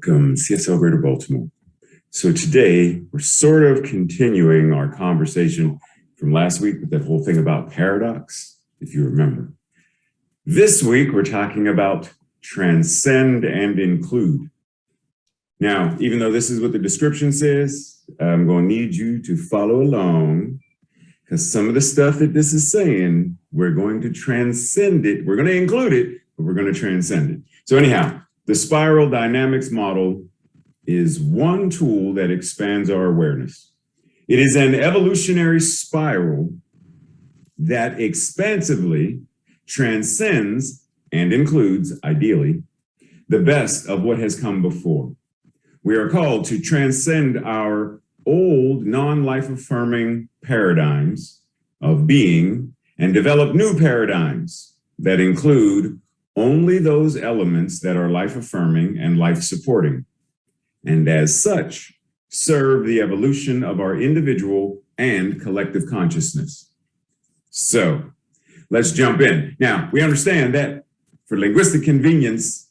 Welcome, CSL Greater Baltimore. So today we're sort of continuing our conversation from last week with that whole thing about paradox, if you remember. This week we're talking about transcend and include. Now, even though this is what the description says, I'm going to need you to follow along because some of the stuff that this is saying, we're going to transcend it. We're going to include it, but we're going to transcend it. So anyhow, the spiral dynamics model is one tool that expands our awareness. It is an evolutionary spiral that expansively transcends and includes, ideally, the best of what has come before. We are called to transcend our old non-life-affirming paradigms of being and develop new paradigms that include only those elements that are life-affirming and life-supporting, and as such, serve the evolution of our individual and collective consciousness. So let's jump in. Now, we understand that for linguistic convenience,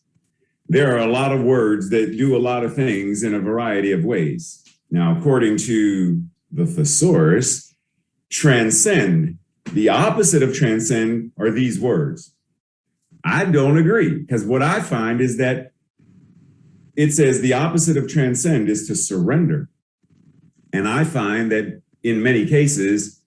there are a lot of words that do a lot of things in a variety of ways. Now, according to the thesaurus, transcend, the opposite of transcend are these words. I don't agree, because what I find is that it says the opposite of transcend is to surrender. And I find that in many cases,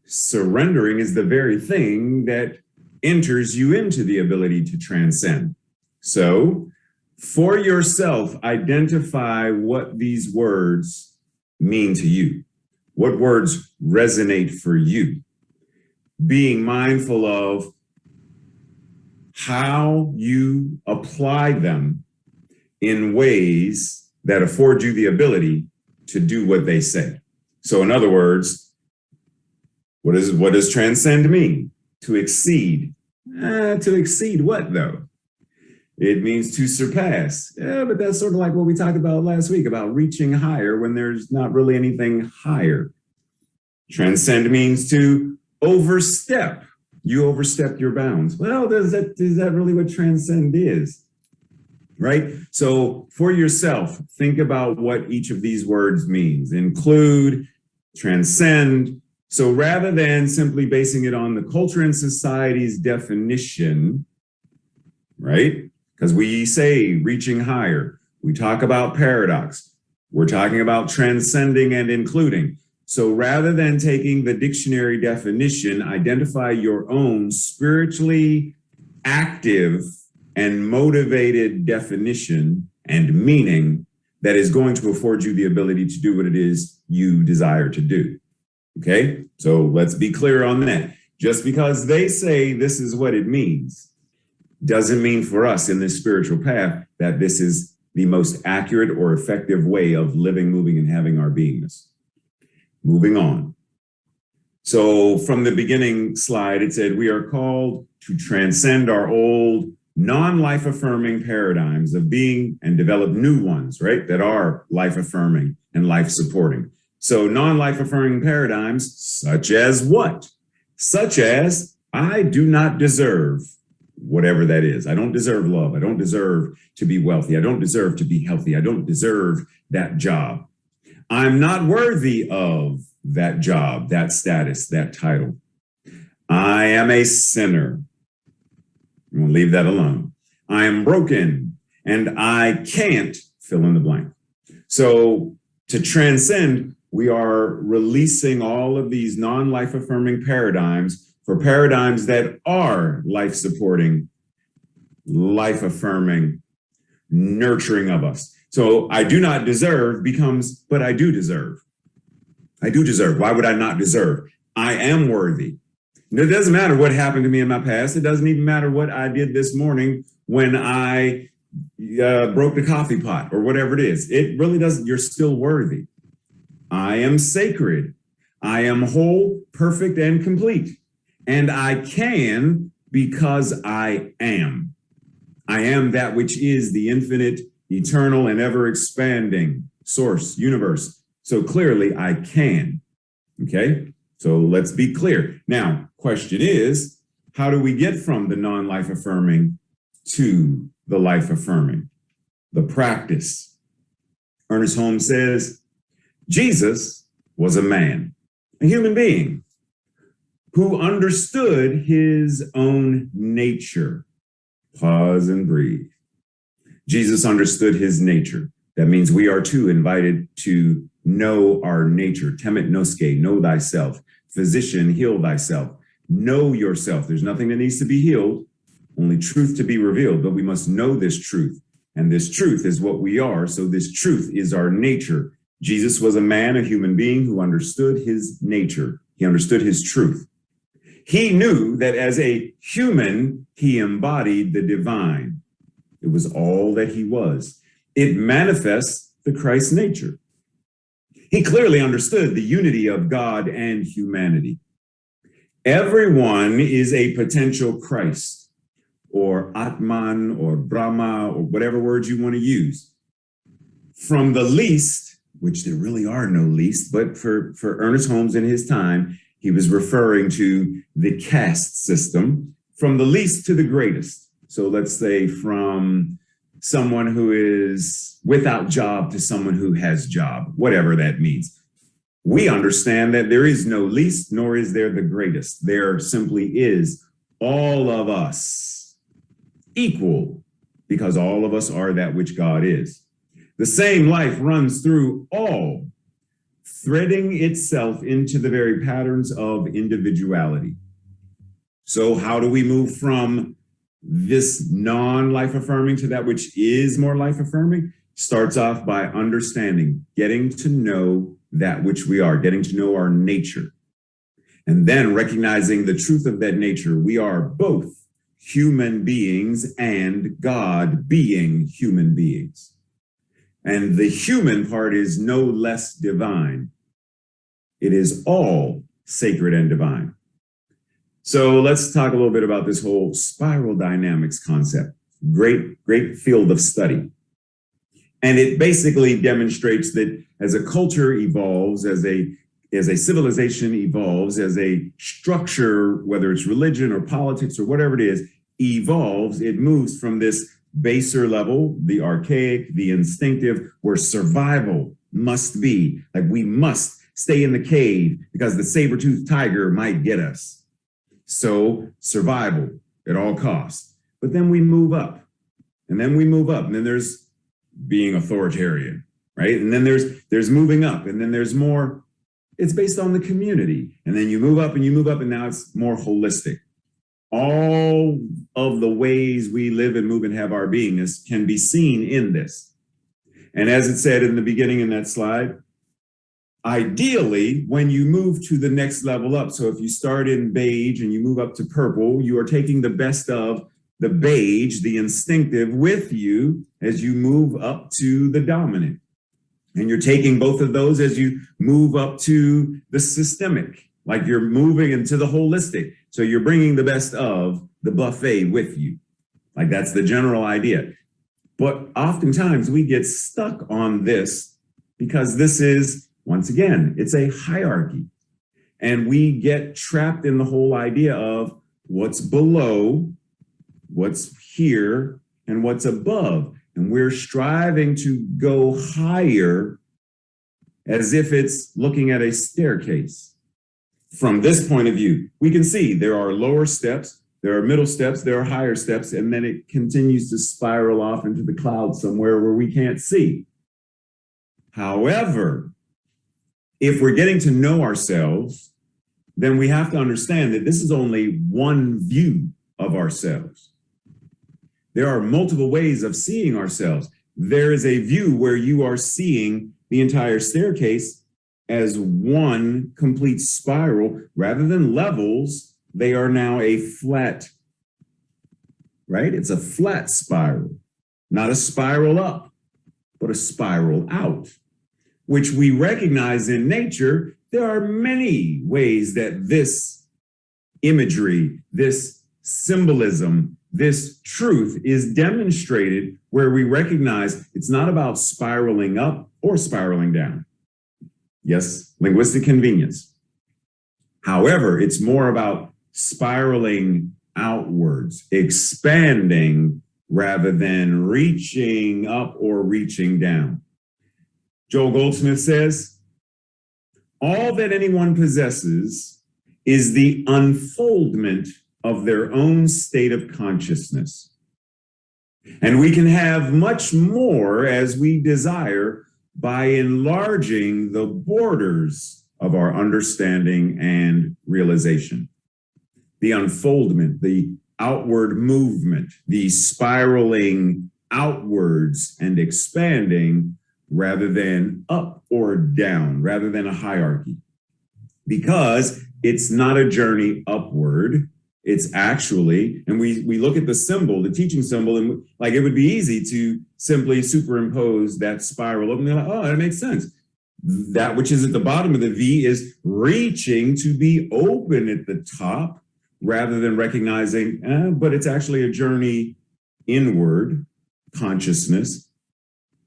surrendering is the very thing that enters you into the ability to transcend. So for yourself, identify what these words mean to you. What words resonate for you? Being mindful of how you apply them in ways that afford you the ability to do what they say. So in other words, what does transcend mean? To exceed. To exceed what though? It means to surpass. Yeah, but that's sort of like what we talked about last week about reaching higher when there's not really anything higher. Transcend means to overstep. You overstepped your bounds. Well, is that really what transcend is? Right? So for yourself, think about what each of these words means. Include, transcend. So rather than simply basing it on the culture and society's definition, right? Because we say reaching higher, we talk about paradox, we're talking about transcending and including. So rather than taking the dictionary definition, identify your own spiritually active and motivated definition and meaning that is going to afford you the ability to do what it is you desire to do. Okay, so let's be clear on that. Just because they say this is what it means doesn't mean for us in this spiritual path that this is the most accurate or effective way of living, moving, and having our beingness. Moving on. So from the beginning slide, it said we are called to transcend our old non-life-affirming paradigms of being and develop new ones, right? That are life-affirming and life-supporting. So non-life-affirming paradigms such as what? Such as I do not deserve whatever that is. I don't deserve love. I don't deserve to be wealthy. I don't deserve to be healthy. I don't deserve that job. I'm not worthy of that job, that status, that title. I am a sinner. I'm going to leave that alone. I am broken and I can't fill in the blank. So to transcend, we are releasing all of these non-life affirming paradigms for paradigms that are life supporting, life affirming, nurturing of us. So I do not deserve becomes, but I do deserve. I do deserve. Why would I not deserve? I am worthy. And it doesn't matter what happened to me in my past. It doesn't even matter what I did this morning when I broke the coffee pot or whatever it is. It really doesn't. You're still worthy. I am sacred. I am whole, perfect, and complete. And I can because I am. I am that which is the infinite, eternal, and ever expanding source, universe. So clearly I can. Okay, so let's be clear. Now, question is, how do we get from the non-life affirming to the life affirming? the practice. Ernest Holmes says, Jesus was a man, a human being, who understood his own nature. Pause and breathe. Jesus understood his nature. That means we are too invited to know our nature. Temet noske, know thyself. Physician, heal thyself. Know yourself. There's nothing that needs to be healed, only truth to be revealed, but we must know this truth. And this truth is what we are. So this truth is our nature. Jesus was a man, a human being who understood his nature. He understood his truth. He knew that as a human, he embodied the divine. It was all that he was. It manifests the Christ nature. He clearly understood the unity of God and humanity. Everyone is a potential Christ, or Atman, or Brahma, or whatever words you want to use. From the least, which there really are no least, but for Ernest Holmes in his time, he was referring to the caste system, from the least to the greatest. So let's say from someone who is without job to someone who has job, whatever that means. We understand that there is no least, nor is there the greatest. There simply is all of us equal, because all of us are that which God is. The same life runs through all, threading itself into the very patterns of individuality. So how do we move from this non-life affirming to that which is more life affirming? Starts off by understanding, getting to know that which we are, getting to know our nature, and then recognizing the truth of that nature. We are both human beings and God being human beings. And the human part is no less divine. It is all sacred and divine. So let's talk a little bit about this whole spiral dynamics concept. Great field of study. And it basically demonstrates that as a culture evolves, as a civilization evolves, as a structure, whether it's religion or politics or whatever it is, evolves, it moves from this baser level, the archaic, the instinctive, where survival must be. Like we must stay in the cave because the saber-toothed tiger might get us. So survival at all costs. But then we move up, and then we move up, and then there's being authoritarian, right? And then there's moving up, and then there's more. It's based on the community. And then you move up and you move up, and now it's more holistic. All of the ways we live and move and have our beingness can be seen in this. And as it said in the beginning in that slide, ideally, when you move to the next level up, so if you start in beige and you move up to purple, you are taking the best of the beige, the instinctive, with you as you move up to the dominant. And you're taking both of those as you move up to the systemic, like you're moving into the holistic. So you're bringing the best of the buffet with you. Like that's the general idea. But oftentimes we get stuck on this because this is, once again, it's a hierarchy. And we get trapped in the whole idea of what's below, what's here, and what's above. And we're striving to go higher as if it's looking at a staircase. From this point of view, we can see there are lower steps, there are middle steps, there are higher steps, and then it continues to spiral off into the clouds somewhere where we can't see. However, if we're getting to know ourselves, then we have to understand that this is only one view of ourselves. There are multiple ways of seeing ourselves. There is a view where you are seeing the entire staircase as one complete spiral. Rather than levels, they are now a flat, right? It's a flat spiral, not a spiral up, but a spiral out, which we recognize in nature. There are many ways that this imagery, this symbolism, this truth is demonstrated, where we recognize it's not about spiraling up or spiraling down. Yes, linguistic convenience. However, it's more about spiraling outwards, expanding rather than reaching up or reaching down. Joel Goldsmith says, all that anyone possesses is the unfoldment of their own state of consciousness. And we can have much more as we desire by enlarging the borders of our understanding and realization. The unfoldment, the outward movement, the spiraling outwards and expanding rather than up or down, rather than a hierarchy. Because it's not a journey upward, it's actually, and we look at the symbol, the teaching symbol, and like it would be easy to simply superimpose that spiral up and they're like, oh, that makes sense. That which is at the bottom of the V is reaching to be open at the top rather than recognizing, but it's actually a journey inward, consciousness,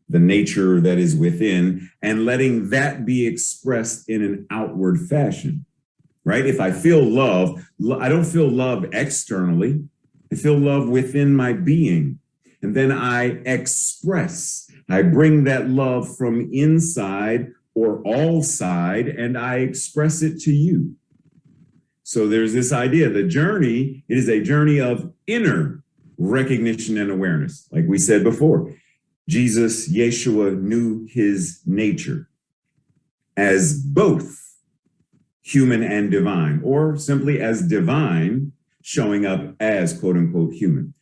the nature that is within, and letting that be expressed in an outward fashion. Right? If I feel love, I don't feel love externally. I feel love within my being. And then I express. I bring that love from inside or all side, and I express it to you. So there's this idea, the journey, it is a journey of inner recognition and awareness. Like we said before, Jesus, Yeshua, knew his nature as both human and divine, or simply as divine showing up as quote unquote human.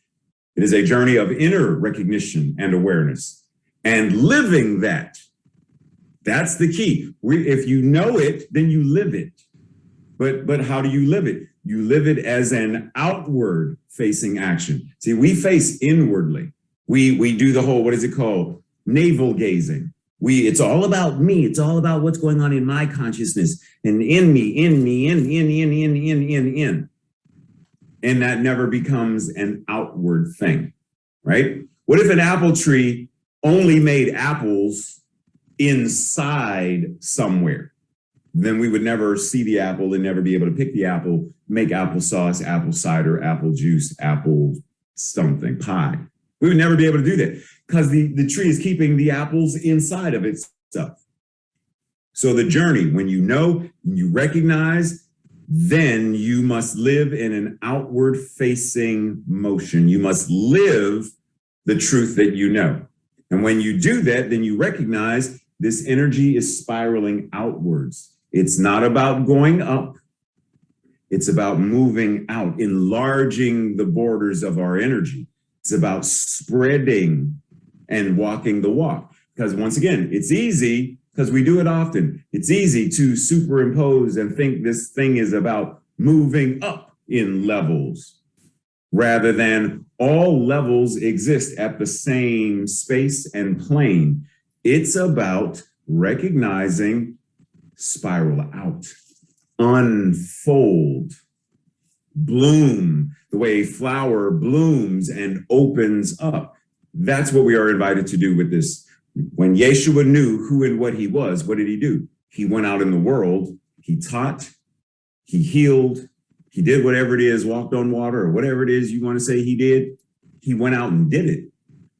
It is a journey of inner recognition and awareness and living that. That's the key. If you know it, then you live it. But how do you live it? You live it as an outward facing action. See, we face inwardly. We do the whole, what is it called? Navel gazing. It's all about me. It's all about what's going on in my consciousness and in me. And that never becomes an outward thing, right? What if an apple tree only made apples inside somewhere? Then we would never see the apple and never be able to pick the apple, make applesauce, apple cider, apple juice, apple something, pie. We would never be able to do that because the tree is keeping the apples inside of itself. So the journey, when you know, you recognize, then you must live in an outward facing motion. You must live the truth that you know. And when you do that, then you recognize this energy is spiraling outwards. It's not about going up. It's about moving out, enlarging the borders of our energy. It's about spreading and walking the walk. Because once again, it's easy, because we do it often. It's easy to superimpose and think this thing is about moving up in levels, rather than all levels exist at the same space and plane. It's about recognizing spiral out, unfold, bloom, the way a flower blooms and opens up. That's what we are invited to do with this. When Yeshua knew who and what he was, what did he do? He went out in the world, he taught, he healed, he did whatever it is, walked on water or whatever it is you want to say he did. He went out and did it.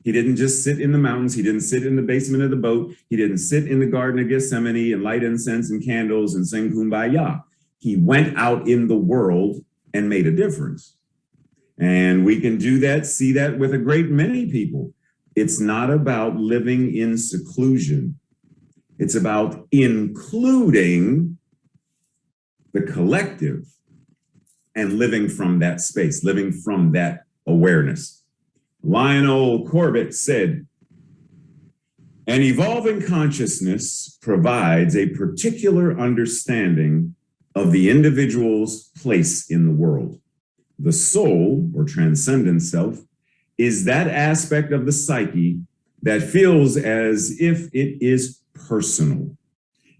He didn't just sit in the mountains. He didn't sit in the basement of the boat. He didn't sit in the Garden of Gethsemane and light incense and candles and sing Kumbaya. He went out in the world and made a difference. And we can do that, see that with a great many people. It's not about living in seclusion. It's about including the collective and living from that space, living from that awareness. Lionel Corbett said, an evolving consciousness provides a particular understanding of the individual's place in the world. The soul, or transcendent self, is that aspect of the psyche that feels as if it is personal.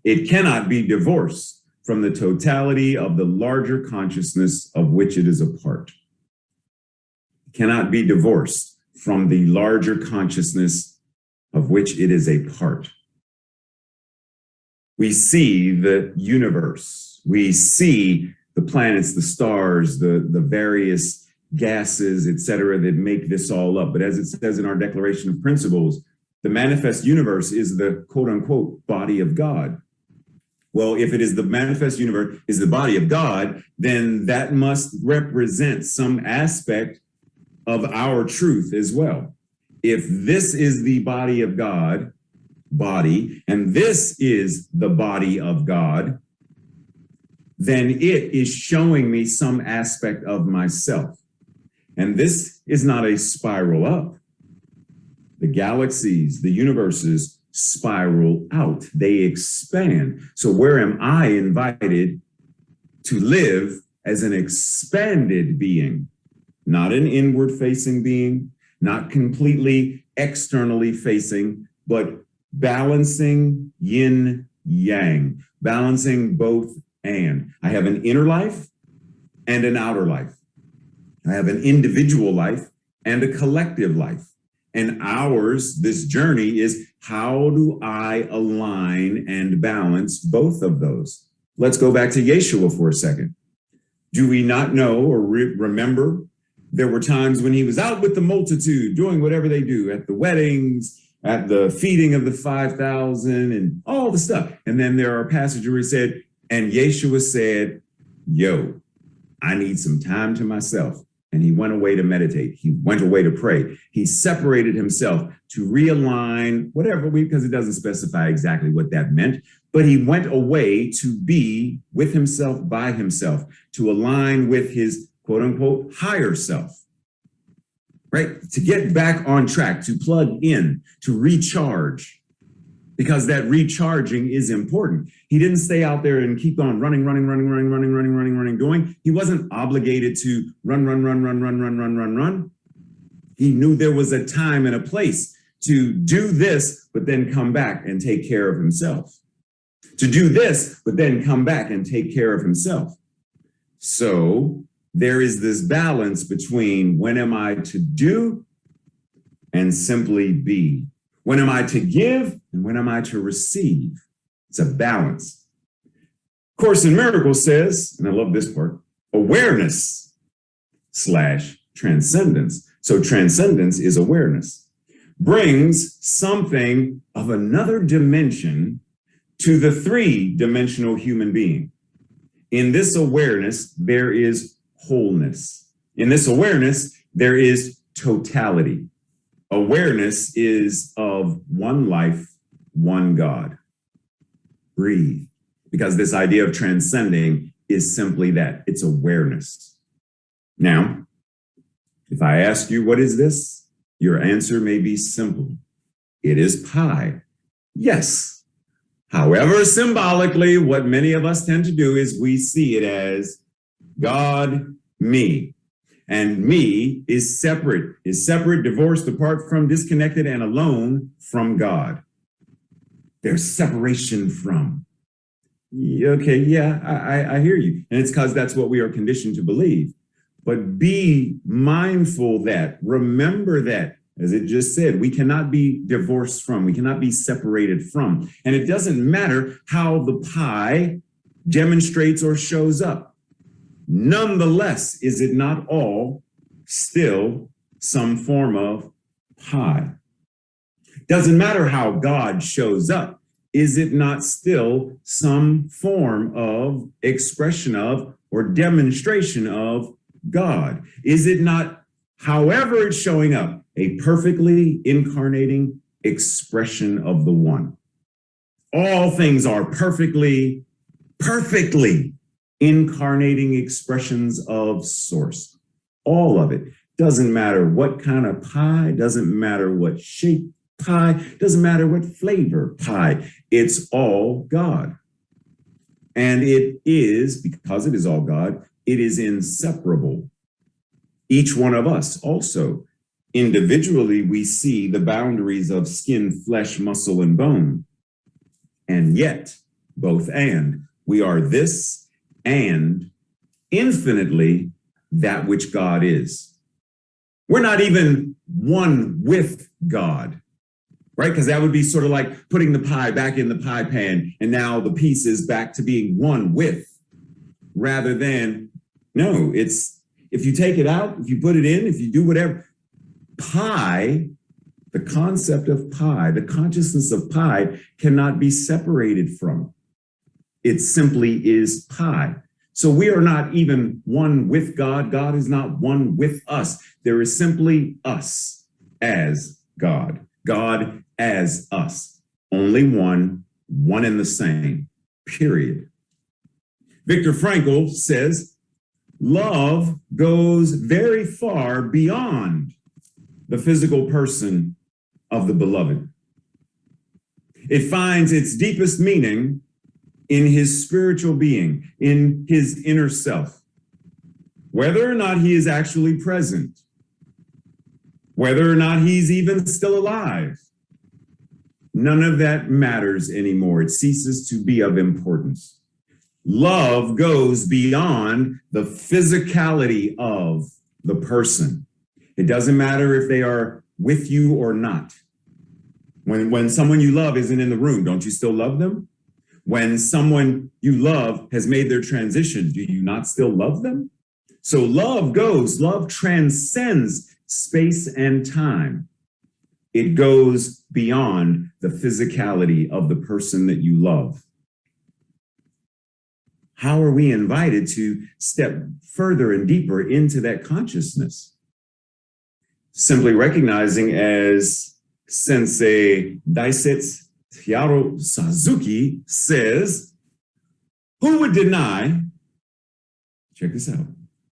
It cannot be divorced from the totality of the larger consciousness of which it is a part. It cannot be divorced from the larger consciousness of which it is a part. We see the universe. We see the planets, the stars, the various gases, etc., that make this all up. But as it says in our Declaration of Principles, the manifest universe is the quote unquote body of God. Well, if it is the manifest universe is the body of God, then that must represent some aspect of our truth as well. If this is the body of God, and this is the body of God, then it is showing me some aspect of myself. And this is not a spiral up. The galaxies, the universes spiral out, they expand. So where am I invited to live as an expanded being, not an inward facing being, not completely externally facing, but balancing yin yang, balancing both and. I have an inner life and an outer life. I have an individual life and a collective life. And ours, this journey, is how do I align and balance both of those? Let's go back to Yeshua for a second. Do we not know or remember there were times when he was out with the multitude doing whatever they do at the weddings, at the feeding of the 5,000 and all the stuff. And then there are passages where he said, and Yeshua said, yo, I need some time to myself. And he went away to meditate. He went away to pray. He separated himself to realign whatever, because it doesn't specify exactly what that meant, but he went away to be with himself, by himself, to align with his quote unquote higher self, right? To get back on track, to plug in, to recharge, because that recharging is important. He didn't stay out there and keep on running, doing. He wasn't obligated to run. He knew there was a time and a place to do this, but then come back and take care of himself. To do this, but then come back and take care of himself. So there is this balance between when am I to do and simply be. When am I to give and when am I to receive? It's a balance. Course in Miracles says, and I love this part, awareness/transcendence. So transcendence is awareness. Brings something of another dimension to the three-dimensional human being. In this awareness, there is wholeness. In this awareness, there is totality. Awareness is of one life, one God. Breathe. Because this idea of transcending is simply that. It's awareness. Now, if I ask you, what is this? Your answer may be simple. It is pi. Yes. However, symbolically, what many of us tend to do is we see it as God, me. And me is separate, divorced, apart from, disconnected, and alone from God. There's separation from. Okay, yeah, I hear you. And it's because that's what we are conditioned to believe. But be mindful that, remember that, as it just said, we cannot be divorced from, we cannot be separated from. And it doesn't matter how the pie demonstrates or shows up. Nonetheless, is it not all still some form of pie? Doesn't matter how God shows up. Is it not still some form of expression of or demonstration of God? Is it not, however it's showing up, a perfectly incarnating expression of the one? All things are perfectly incarnating expressions of source. All of it. Doesn't matter what kind of pie, doesn't matter what shape pie, doesn't matter what flavor pie. It's all God. And it is, because it is all God, it is inseparable. Each one of us also. Individually, we see the boundaries of skin, flesh, muscle, and bone. And yet, both and, we are this and infinitely that which God is. We're not even one with God, right? Because that would be sort of like putting the pie back in the pie pan and now the piece is back to being one with, rather than, no, it's If you take it out, if you put it in, if you do whatever, pi, the concept of pi, the consciousness of pi cannot be separated from it. It simply is pi. So we are not even one with God. God is not one with us. There is simply us as God, God as us, only one and the same, period. Viktor Frankl says, love goes very far beyond the physical person of the beloved. It finds its deepest meaning in his spiritual being, in his inner self. Whether or not he is actually present, whether or not he's even still alive, none of that matters anymore. It ceases to be of importance. Love goes beyond the physicality of the person. It doesn't matter if they are with you or not. When someone you love isn't in the room, don't you still love them? When someone you love has made their transition, do you not still love them? So love transcends space and time. It goes beyond the physicality of the person that you love. How are we invited to step further and deeper into that consciousness? Simply recognizing, as Sensei Daisetsu Hyaru Suzuki says, who would deny, check this out,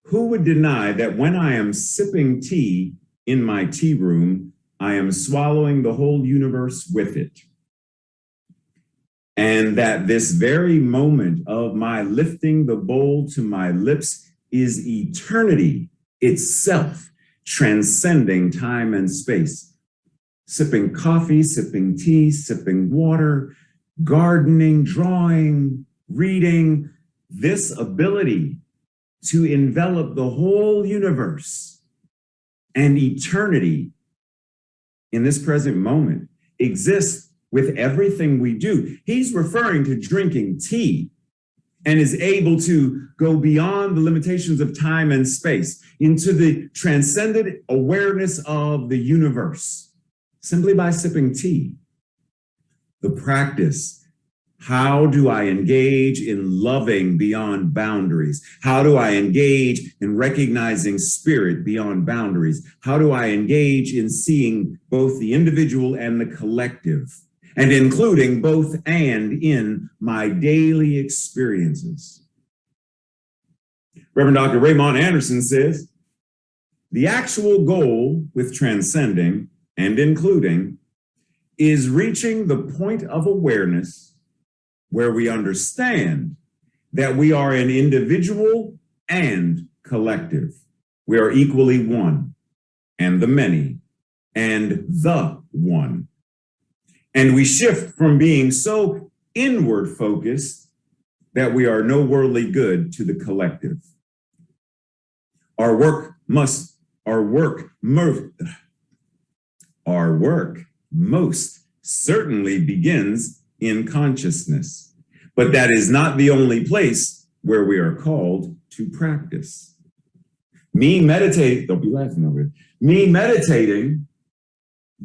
who would deny that when I am sipping tea in my tea room, I am swallowing the whole universe with it? And that this very moment of my lifting the bowl to my lips is eternity itself, transcending time and space. Sipping coffee, sipping tea, sipping water, gardening, drawing, reading, this ability to envelop the whole universe and eternity in this present moment exists with everything we do. He's referring to drinking tea and is able to go beyond the limitations of time and space into the transcendent awareness of the universe simply by sipping tea. The practice. How do I engage in loving beyond boundaries? How do I engage in recognizing spirit beyond boundaries? How do I engage in seeing both the individual and the collective, and including both and in my daily experiences? Reverend Dr. Raymont Anderson says, the actual goal with transcending and including is reaching the point of awareness where we understand that we are an individual and collective. We are equally one and the many and the one. And we shift from being so inward focused that we are no worldly good to the collective. Our work most certainly begins in consciousness, but that is not the only place where we are called to practice. Don't be laughing over it. Me meditating,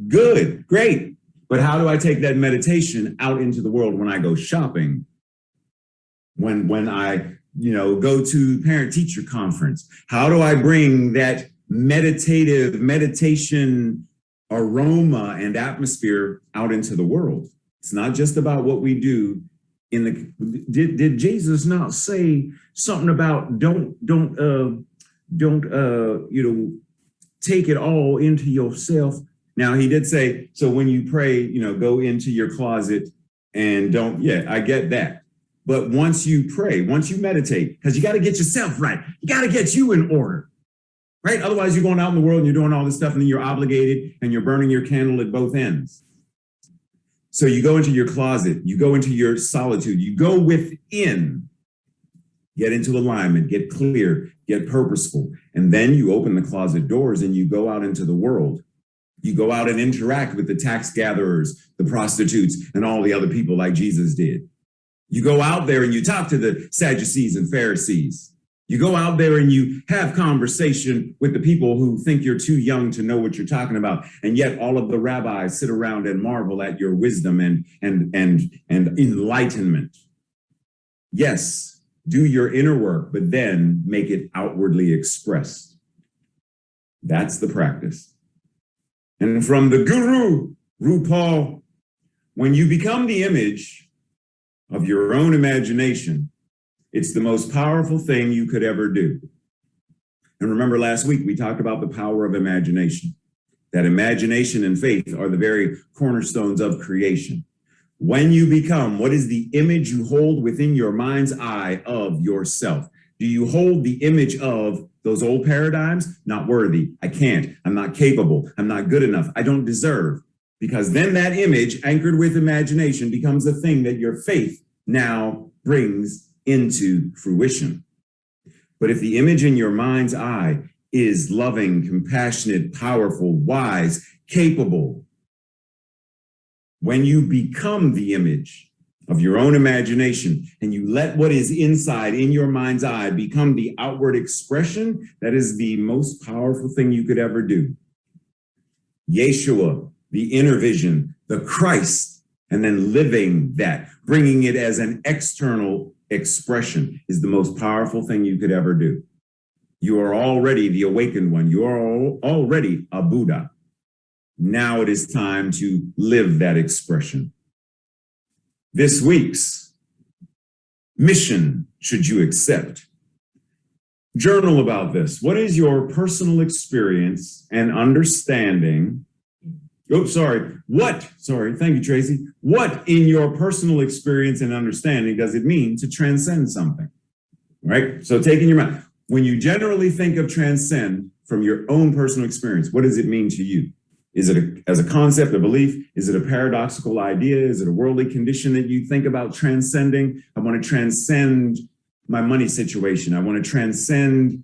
good, great. But how do I take that meditation out into the world when I go shopping? When I, go to parent-teacher conference? How do I bring that meditation aroma and atmosphere out into the world? It's not just about what we do in the. Did Jesus not say something about don't take it all into yourself? Now he did say, so when you pray, go into your closet and don't. Yeah, I get that. But once you pray, once you meditate, because you got to get yourself right, you got to get you in order, right? Otherwise, you're going out in the world and you're doing all this stuff, and then you're obligated and you're burning your candle at both ends. So you go into your closet, you go into your solitude, you go within, get into alignment, get clear, get purposeful. And then you open the closet doors and you go out into the world. You go out and interact with the tax gatherers, the prostitutes, and all the other people like Jesus did. You go out there and you talk to the Sadducees and Pharisees. You go out there and you have conversation with the people who think you're too young to know what you're talking about. And yet all of the rabbis sit around and marvel at your wisdom and enlightenment. Yes, do your inner work, but then make it outwardly expressed. That's the practice. And from the guru, RuPaul, when you become the image of your own imagination, it's the most powerful thing you could ever do. And remember last week, we talked about the power of imagination, that imagination and faith are the very cornerstones of creation. When you become, what is the image you hold within your mind's eye of yourself? Do you hold the image of those old paradigms? Not worthy, I can't, I'm not capable, I'm not good enough, I don't deserve. Because then that image anchored with imagination becomes the thing that your faith now brings into fruition. But if the image in your mind's eye is loving, compassionate, powerful, wise, capable, when you become the image of your own imagination and you let what is inside in your mind's eye become the outward expression, that is the most powerful thing you could ever do. Yeshua, the inner vision, the Christ, and then living that, bringing it as an external expression is the most powerful thing you could ever do. You are already the awakened one. You are already a Buddha. Now it is time to live that expression. This week's mission, should you accept? Journal about this. What is your personal experience and understanding? Oh, sorry. Thank you, Tracy. What in your personal experience and understanding does it mean to transcend something? Right? So take in your mind, when you generally think of transcend from your own personal experience, what does it mean to you? Is it as a concept, a belief? Is it a paradoxical idea? Is it a worldly condition that you think about transcending? I want to transcend my money situation. I want to transcend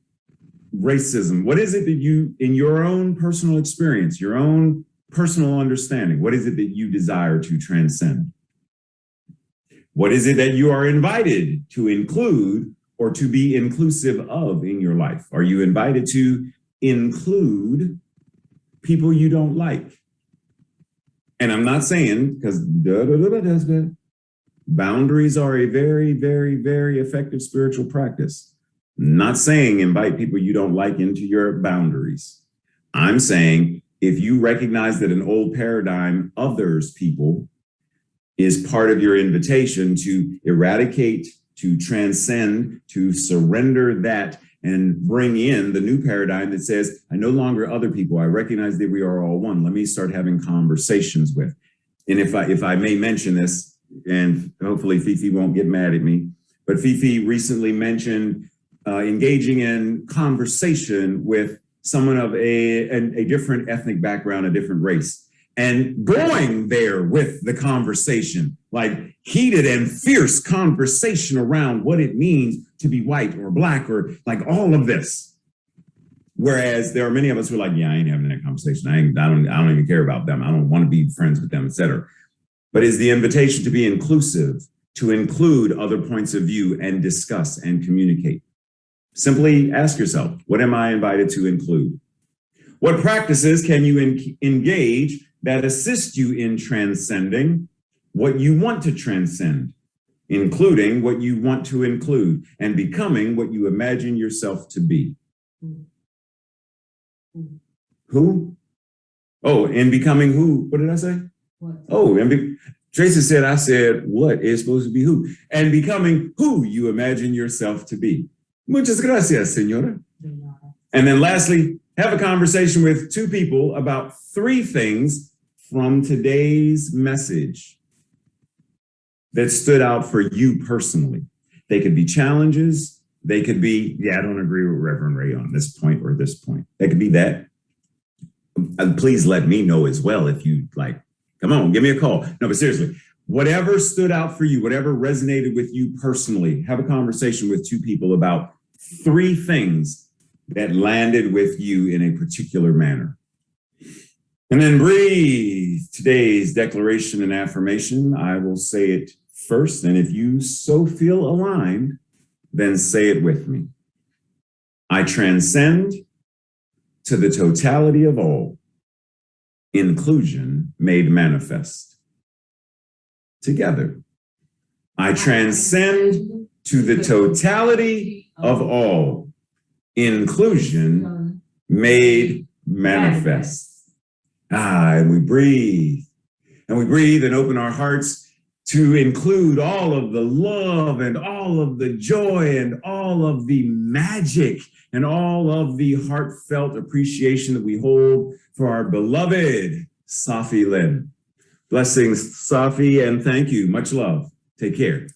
racism. What is it that you, in your own personal experience, your own personal understanding, what is it that you desire to transcend? What is it that you are invited to include or to be inclusive of in your life? Are you invited to include people you don't like? And I'm not saying, because boundaries are a very, very, very effective spiritual practice. I'm not saying invite people you don't like into your boundaries. I'm saying if you recognize that an old paradigm others people is part of your invitation to eradicate, to transcend, to surrender that and bring in the new paradigm that says, I no longer other people. I recognize that we are all one. Let me start having conversations with. And if I may mention this, and hopefully Fifi won't get mad at me, but Fifi recently mentioned engaging in conversation with someone of a different ethnic background, a different race, and going there with the conversation, like heated and fierce conversation around what it means to be white or black or like all of this. Whereas there are many of us who are like, yeah, I ain't having that conversation. I don't even care about them. I don't want to be friends with them, et cetera. But is the invitation to be inclusive, to include other points of view and discuss and communicate. Simply ask yourself, what am I invited to include? What practices can you engage that assist you in transcending what you want to transcend, including what you want to include, and becoming what you imagine yourself to be? Who? Oh, and becoming who? What did I say? What? Oh, and Tracy said, I said, what is supposed to be who? And becoming who you imagine yourself to be. Muchas gracias, señora. And then lastly, have a conversation with two people about 3 things from today's message that stood out for you personally. They could be challenges. They could be, yeah, I don't agree with Reverend Ray on this point or this point. They could be that. Please let me know as well if you like, come on, give me a call. No, but seriously, whatever stood out for you, whatever resonated with you personally, have a conversation with 2 people about 3 things that landed with you in a particular manner. And then breathe. Today's declaration and affirmation, I will say it first. And if you so feel aligned, then say it with me. I transcend to the totality of all, inclusion made manifest. Together, I transcend to the totality of all, inclusion made manifest. And we breathe. And we breathe and open our hearts to include all of the love and all of the joy and all of the magic and all of the heartfelt appreciation that we hold for our beloved Safi Lynn. Blessings, Safi, and thank you. Much love. Take care.